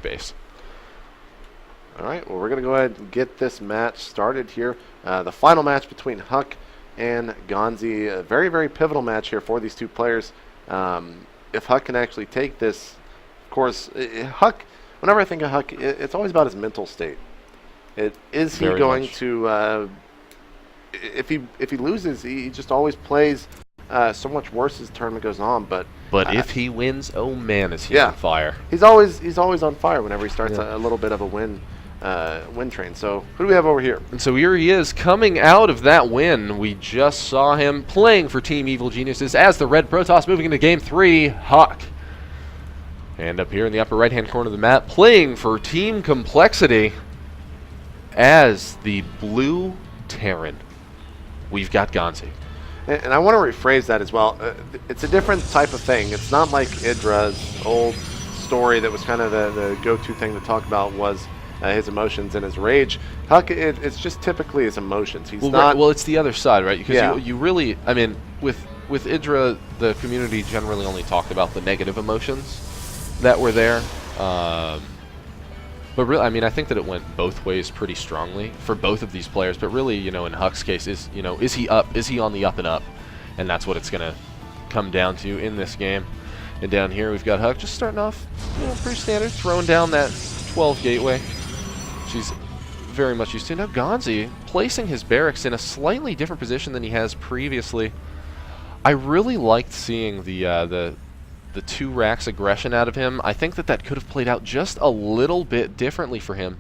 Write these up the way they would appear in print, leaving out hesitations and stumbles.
base. All right, well, we're going to go ahead and get this match started here. The final match between Huck and Ganzi. A very, very pivotal match here for these two players. If Huck can actually take this, of course, Huck, whenever I think of Huck, it's always about his mental state. Is he going to, if he loses, he just always plays so much worse as the tournament goes on. But if he wins, oh man, is he on fire. He's always on fire whenever he starts a little bit of a win train. So who do we have over here? And so here he is coming out of that win. We just saw him playing for Team Evil Geniuses as the Red Protoss moving into Game 3, Huck. And up here in the upper right-hand corner of the map, playing for Team Complexity as the Blue Terran. We've got Ganzi. And I want to rephrase that as well. It's a different type of thing. It's not like Idra's old story that was kind of the go-to thing to talk about was his emotions and his rage. Huck, it's just typically his emotions. He's not. Well, it's the other side, right? Because you really, I mean, with Idra, the community generally only talked about the negative emotions that were there. But really, I mean, I think that it went both ways pretty strongly for both of these players. But really, you know, in Huck's case, is he up? Is he on the up and up? And that's what it's going to come down to in this game. And down here, we've got Huck just starting off, pretty standard, throwing down that 12 gateway. She's very much used to. Now Ganzi placing his barracks in a slightly different position than he has previously. I really liked seeing the 2 racks aggression out of him. I think that could have played out just a little bit differently for him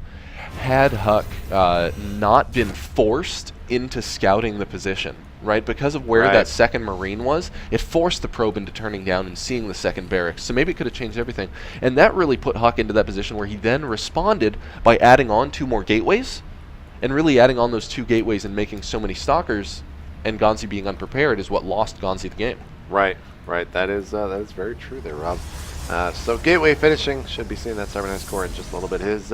had Huck not been forced into scouting the position, right? Because of where that second Marine was, it forced the probe into turning down and seeing the second barracks. So maybe it could have changed everything. And that really put Huck into that position where he then responded by adding on 2 more gateways, and really adding on those 2 gateways and making so many stalkers, and Ganzi being unprepared is what lost Ganzi the game. Right. That is very true there, Rob. So gateway finishing, should be seeing that cybernetics core in just a little bit. His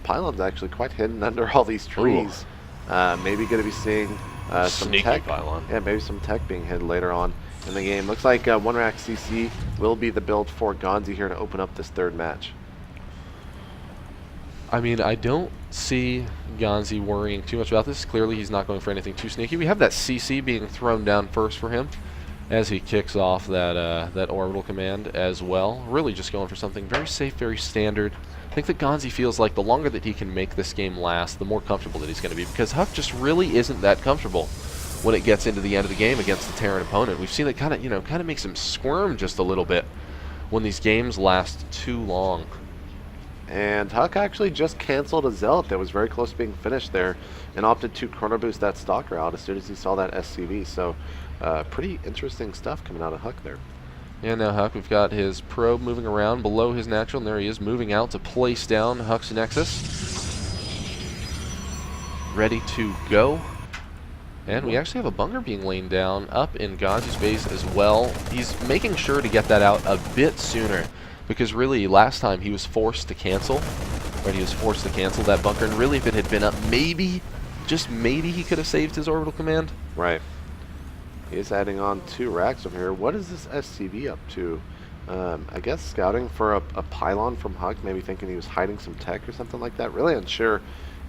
pylon's actually quite hidden under all these trees. Maybe going to be seeing some tech. Pylon. Yeah, maybe some tech being hid later on in the game. Looks like 1 rack CC will be the build for Ganzi here to open up this 3rd match. I mean, I don't see Ganzi worrying too much about this. Clearly, he's not going for anything too sneaky. We have that CC being thrown down first for him as he kicks off that orbital command as well. Really just going for something very safe, very standard. I think that Ganzi feels like the longer that he can make this game last, the more comfortable that he's going to be, because Huck just really isn't that comfortable when it gets into the end of the game against the Terran opponent. We've seen it kind of makes him squirm just a little bit when these games last too long. And Huck actually just canceled a Zealot that was very close to being finished there and opted to chrono boost that Stalker out as soon as he saw that SCV. So pretty interesting stuff coming out of Huck there. Yeah, now Huck, we've got his probe moving around below his natural, and there he is moving out to place down Huck's Nexus. Ready to go. And we actually have a bunker being laid down up in Ganzi's base as well. He's making sure to get that out a bit sooner, because really last time he was forced to cancel. Right, he was forced to cancel that bunker, and really if it had been up, maybe, just maybe he could have saved his orbital command. Right. He's adding on 2 racks over here. What is this SCV up to? I guess scouting for a pylon from Huck, maybe thinking he was hiding some tech or something like that. Really unsure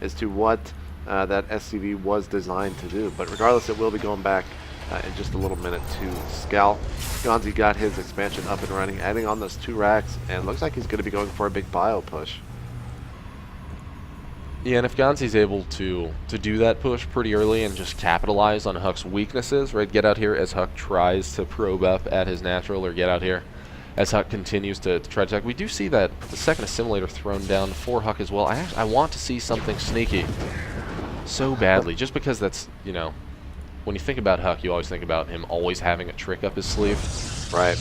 as to what that SCV was designed to do. But regardless, it will be going back in just a little minute to scout. Ganzi got his expansion up and running, adding on those 2 racks, and looks like he's going to be going for a big bio push. Yeah, and if Ganzi's able to do that push pretty early and just capitalize on Huck's weaknesses, right? Get out here as Huck tries to probe up at his natural, or get out here as Huck continues to try to attack. We do see that the second assimilator thrown down for Huck as well. I want to see something sneaky so badly, just because that's, when you think about Huck, you always think about him always having a trick up his sleeve. Right.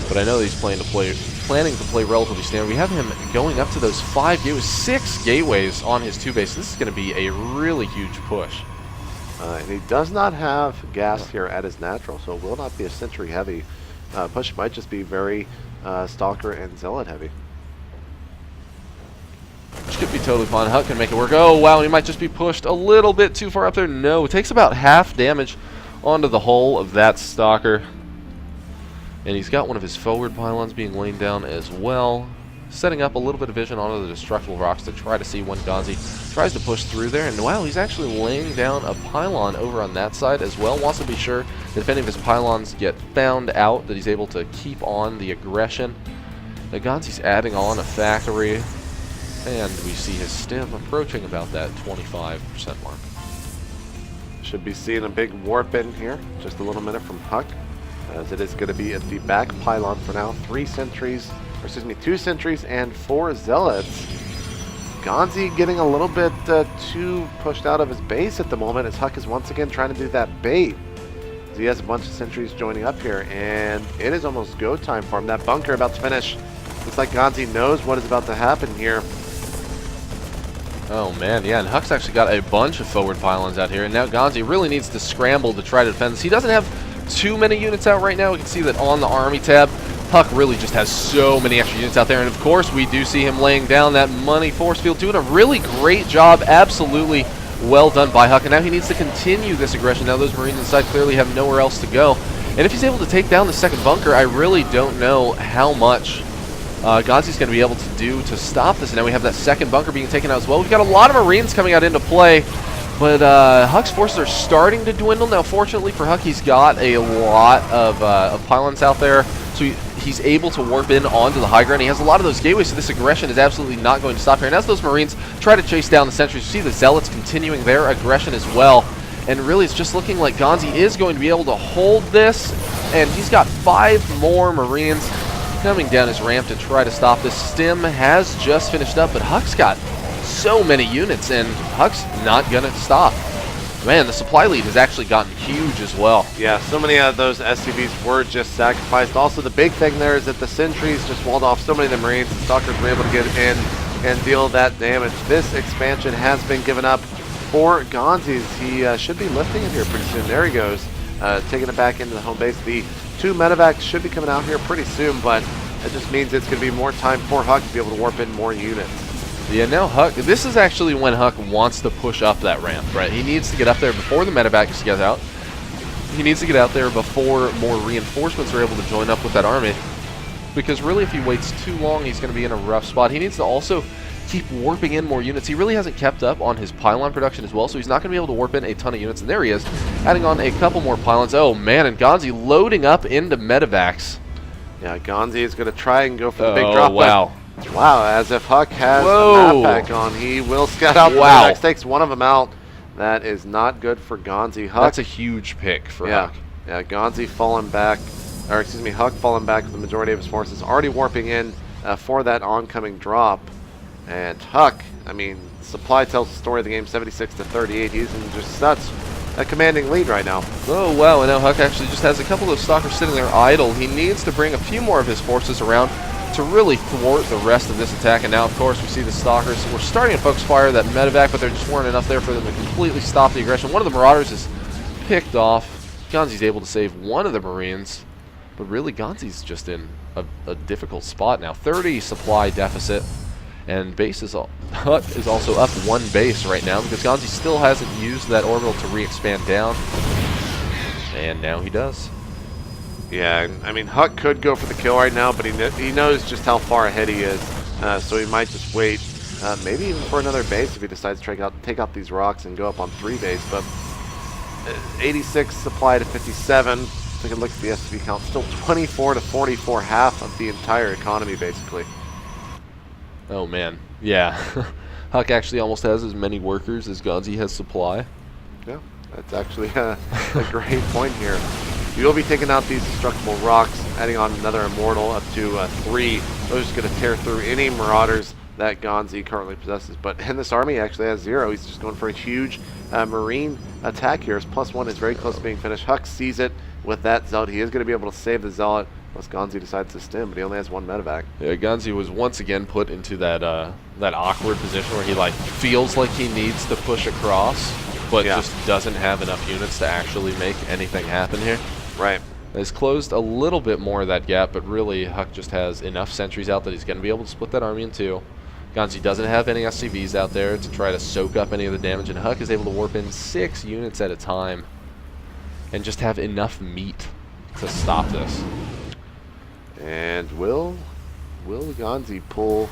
But I know that he's planning to play relatively standard. We have him going up to those 5 gateways, 6 gateways on his 2 base. This is going to be a really huge push. And he does not have gas here at his natural, so it will not be a Sentry heavy push. Might just be very Stalker and Zealot heavy. Which could be totally fine. Huck can make it work. Oh, wow, he might just be pushed a little bit too far up there. No, it takes about half damage onto the hull of that Stalker. And he's got one of his forward pylons being laid down as well. setting up a little bit of vision onto the destructible rocks to try to see when Ganzi tries to push through there. And wow, he's actually laying down a pylon over on that side as well. Wants to be sure that if any of his pylons get found out, that he's able to keep on the aggression. Now Ganzi's adding on a factory, and we see his stim approaching about that 25% mark. Should be seeing a big warp in here, just a little minute from Huck, as it is going to be at the back pylon for now. 2 sentries and 4 zealots. Ganzi getting a little bit too pushed out of his base at the moment, as Huck is once again trying to do that bait. He has a bunch of sentries joining up here, and it is almost go time for him. That bunker about to finish. Looks like Ganzi knows what is about to happen here. Oh man, yeah, and Huck's actually got a bunch of forward pylons out here, and now Ganzi really needs to scramble to try to defend this. He doesn't have too many units out right now. We can see that on the army tab, Huck really just has so many extra units out there, and of course we do see him laying down that money force field, doing a really great job. Absolutely well done by Huck, and now he needs to continue this aggression. Now those Marines inside clearly have nowhere else to go, and if he's able to take down the second bunker, I really don't know how much Ganzi's going to be able to do to stop this. And now we have that second bunker being taken out as well. We've got a lot of Marines coming out into play, but Huck's forces are starting to dwindle. Now, fortunately for Huck, he's got a lot of pylons out there, so he's able to warp in onto the high ground. He has a lot of those gateways, so this aggression is absolutely not going to stop here. And as those Marines try to chase down the sentries, you see the Zealots continuing their aggression as well. And really, it's just looking like Ganzi is going to be able to hold this, and he's got 5 more Marines coming down his ramp to try to stop this. Stim has just finished up, but Huck's got so many units, and Huck's not going to stop. Man, the supply lead has actually gotten huge as well. Yeah, so many of those SCVs were just sacrificed. Also, the big thing there is that the sentries just walled off so many of the Marines. The Stalkers were able to get in and deal that damage. This expansion has been given up for Ganzi. He should be lifting it here pretty soon. There he goes, taking it back into the home base. The 2 medevacs should be coming out here pretty soon, but it just means it's going to be more time for Huck to be able to warp in more units. Yeah, now Huck, this is actually when Huck wants to push up that ramp, right? He needs to get up there before the medevacs get out. He needs to get out there before more reinforcements are able to join up with that army. Because really, if he waits too long, he's going to be in a rough spot. He needs to also keep warping in more units. He really hasn't kept up on his pylon production as well, so he's not going to be able to warp in a ton of units. And there he is, adding on a couple more pylons. Oh man, and Ganzi loading up into medevacs. Yeah, Ganzi is going to try and go for the big drop. Wow. Wow, as if Huck has a map pack on. He will scout out the medevacs, takes one of them out. That is not good for Ganzi. Huck, that's a huge pick for Huck. Yeah, Ganzi falling back, or excuse me, Huck falling back with the majority of his forces, already warping in for that oncoming drop. And Huck, I mean, supply tells the story of the game, 76-38. He's in just such a commanding lead right now. Oh wow, and now Huck actually just has a couple of Stalkers sitting there idle. He needs to bring a few more of his forces around to really thwart the rest of this attack. And now, of course, we see the Stalkers. We're starting to focus fire that medevac, but there just weren't enough there for them to completely stop the aggression. One of the Marauders is picked off. Ganzi's able to save one of the Marines, but really Ganzi's just in a difficult spot now. 30 supply deficit, and Huck is also up 1 base right now because Ganzi still hasn't used that orbital to re-expand down, and now he does. Yeah, I mean, Huck could go for the kill right now, but he knows just how far ahead he is, so he might just wait, maybe even for another base if he decides to take out these rocks and go up on 3 base. But 86 supply to 57. Take a look at the SCV count. Still 24 to 44, half of the entire economy, basically. Oh man, yeah. Huck actually almost has as many workers as Ganzi has supply. Yeah, that's actually a great point here. You'll be taking out these destructible rocks, adding on another immortal up to 3. Those are going to tear through any marauders that Ganzi currently possesses. But in this army, he actually has 0. He's just going for a huge marine attack here. His +1 is very close to being finished. Huck sees it with that zealot. He is going to be able to save the zealot unless Ganzi decides to stim, but he only has 1 medevac. Yeah, Ganzi was once again put into that awkward position where he feels like he needs to push across, but just doesn't have enough units to actually make anything happen here. Right. He's closed a little bit more of that gap, but really Huck just has enough sentries out that he's going to be able to split that army in 2. Ganzi doesn't have any SCVs out there to try to soak up any of the damage, and Huck is able to warp in 6 units at a time and just have enough meat to stop this. And will will Ganzi pull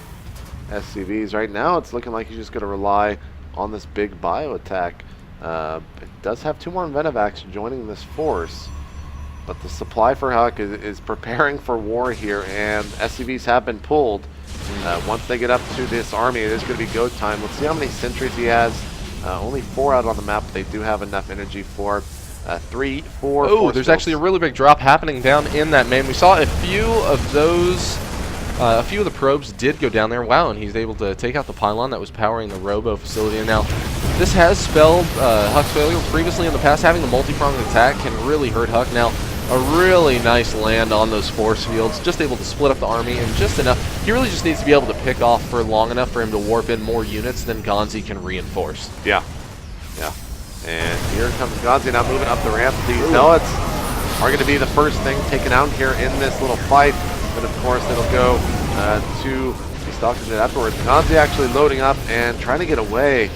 SCVs? Right now, it's looking like he's just going to rely on this big bio attack. It does have 2 more Venovacs joining this force, but the supply for Huck is preparing for war here, and SCVs have been pulled. Once they get up to this army, it is going to be go time. Let's see how many sentries he has. Only 4 out on the map, but they do have enough energy for 3, 4. Oh, there's actually a really big drop happening down in that main. We saw a few of those. A few of the probes did go down there. Wow, and he's able to take out the pylon that was powering the robo facility. And now, this has spelled Huck's failure. Previously in the past, having the multi-pronged attack can really hurt Huck. Now, a really nice land on those force fields. Just able to split up the army and just enough. He really just needs to be able to pick off for long enough for him to warp in more units than Ganzi can reinforce. Yeah. Yeah. And here comes Ganzi now moving up the ramp. These Zealots are going to be the first thing taken out here in this little fight. And of course, it'll go to the Stalkers afterwards. Ganzi actually loading up and trying to get away.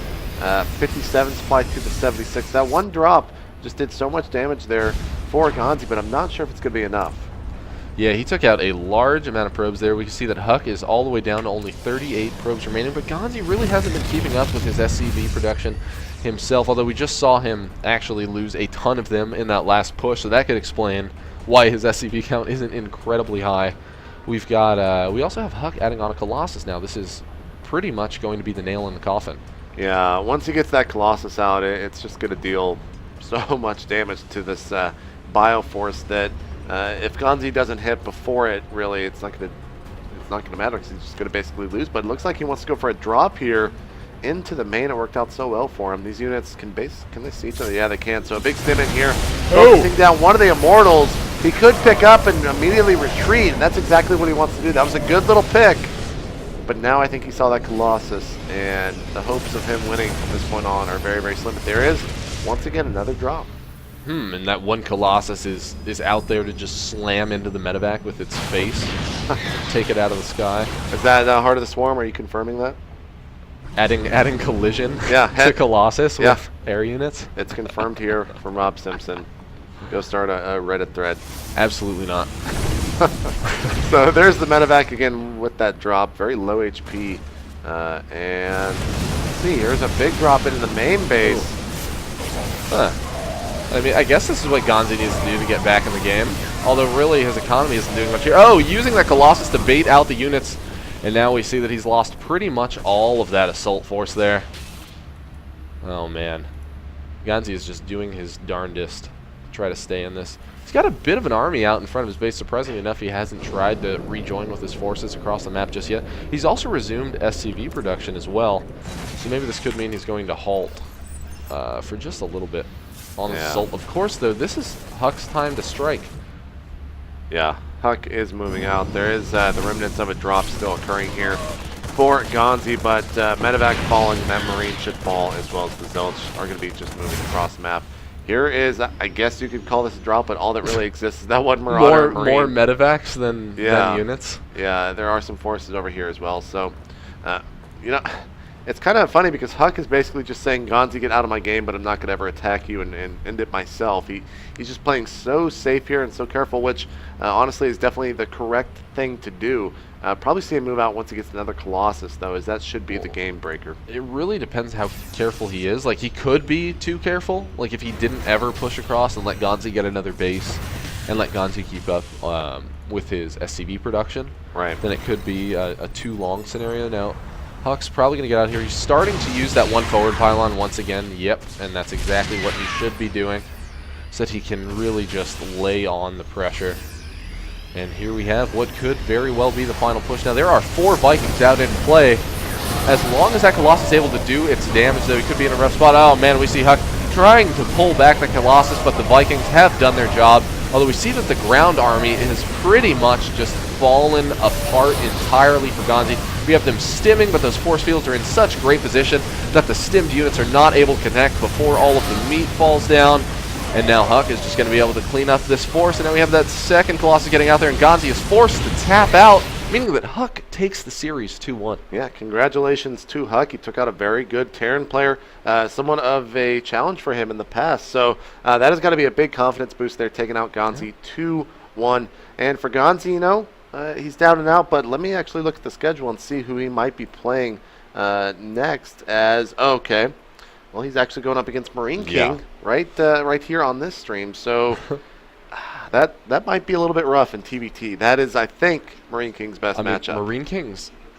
57 supply to the 76. That one drop just did so much damage there for Ganzi, but I'm not sure if it's going to be enough. Yeah, he took out a large amount of probes there. We can see that Huck is all the way down to only 38 probes remaining, but Ganzi really hasn't been keeping up with his SCV production himself, although we just saw him actually lose a ton of them in that last push, so that could explain why his SCV count isn't incredibly high. We've got, we also have Huck adding on a Colossus now. This is pretty much going to be the nail in the coffin. Yeah, once he gets that Colossus out, it's just going to deal so much damage to this Bioforce that if Ganzi doesn't hit before it, really, it's not going to matter because he's just going to basically lose. But it looks like he wants to go for a drop here into the main. It worked out so well for him. These units can they see each other? Yeah, they can. So a big stim in here, focusing down one of the Immortals. He could pick up and immediately retreat, and that's exactly what he wants to do. That was a good little pick. But now I think he saw that Colossus, and the hopes of him winning from this point on are very, very slim. But there is, once again, another drop. And that one Colossus is out there to just slam into the medevac with its face, take it out of the sky. Is that Heart of the Swarm? Are you confirming that? Adding collision to Colossus with air units? It's confirmed here from Rob Simpson. Go start a Reddit thread. Absolutely not. So there's the medevac again with that drop. Very low HP. And let's see, here's a big drop into the main base. I mean, I guess this is what Ganzi needs to do to get back in the game. Although really his economy isn't doing much here. Oh, using that Colossus to bait out the units. And now we see that he's lost pretty much all of that assault force there. Oh man. Ganzi is just doing his darndest to try to stay in this. He's got a bit of an army out in front of his base. Surprisingly enough, he hasn't tried to rejoin with his forces across the map just yet. He's also resumed SCV production as well. So maybe this could mean he's going to halt for just a little bit on the assault. Of course, though, this is Huck's time to strike. Yeah, Huck is moving out. There is the remnants of a drop still occurring here for Ganzi, but medevac falling, and that Marine should fall, as well as the Zealots are going to be just moving across the map. Here is, I guess you could call this a drop, but all that really exists is that one Marauder Marine. More medevacs than units. Yeah, there are some forces over here as well. So, you know, it's kind of funny because Huck is basically just saying, Ganzi, get out of my game, but I'm not going to ever attack you and end it myself. He's just playing so safe here and so careful, which honestly is definitely the correct thing to do. Probably see him move out once he gets another Colossus, though, as that should be the game breaker. It really depends how careful he is. Like, he could be too careful. Like, if he didn't ever push across and let Ganzi get another base and let Ganzi keep up with his SCV production, then it could be a too long scenario. Now, Huck's probably going to get out here. He's starting to use that one forward pylon once again. Yep, and that's exactly what he should be doing, so that he can really just lay on the pressure. And here we have what could very well be the final push. Now, there are 4 Vikings out in play. As long as that Colossus is able to do its damage, though, he could be in a rough spot. Oh, man, we see Huck trying to pull back the Colossus, but the Vikings have done their job. Although we see that the ground army has pretty much just fallen apart entirely for Ganzi. We have them stimming, but those force fields are in such great position that the stimmed units are not able to connect before all of the meat falls down. And now Huck is just going to be able to clean up this force. And now we have that second Colossus getting out there, and Ganzi is forced to tap out, meaning that Huck takes the series 2-1. Yeah, congratulations to Huck. He took out a very good Terran player, somewhat of a challenge for him in the past. So that has got to be a big confidence boost there, taking out Ganzi 2-1. And for Ganzi, you know, he's down and out, but let me actually look at the schedule and see who he might be playing next as, okay. Well, he's actually going up against Marine King right here on this stream. So that might be a little bit rough in TBT. That is, I think, Marine King's best matchup.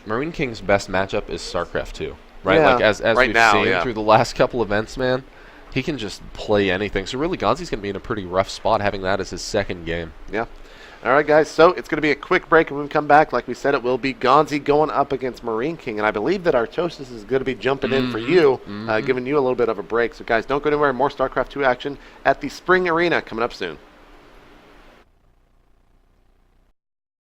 Marine King's best matchup is StarCraft 2, right? Yeah, like as right we've now, seen through the last couple events, man, he can just play anything. So really, Ganzi's going to be in a pretty rough spot having that as his second game. Yeah. All right, guys, so it's going to be a quick break, and when we come back, like we said, it will be Ganzi going up against Marine King, and I believe that Artosis is going to be jumping in for you, giving you a little bit of a break. So, guys, don't go anywhere. More StarCraft 2 action at the Spring Arena coming up soon.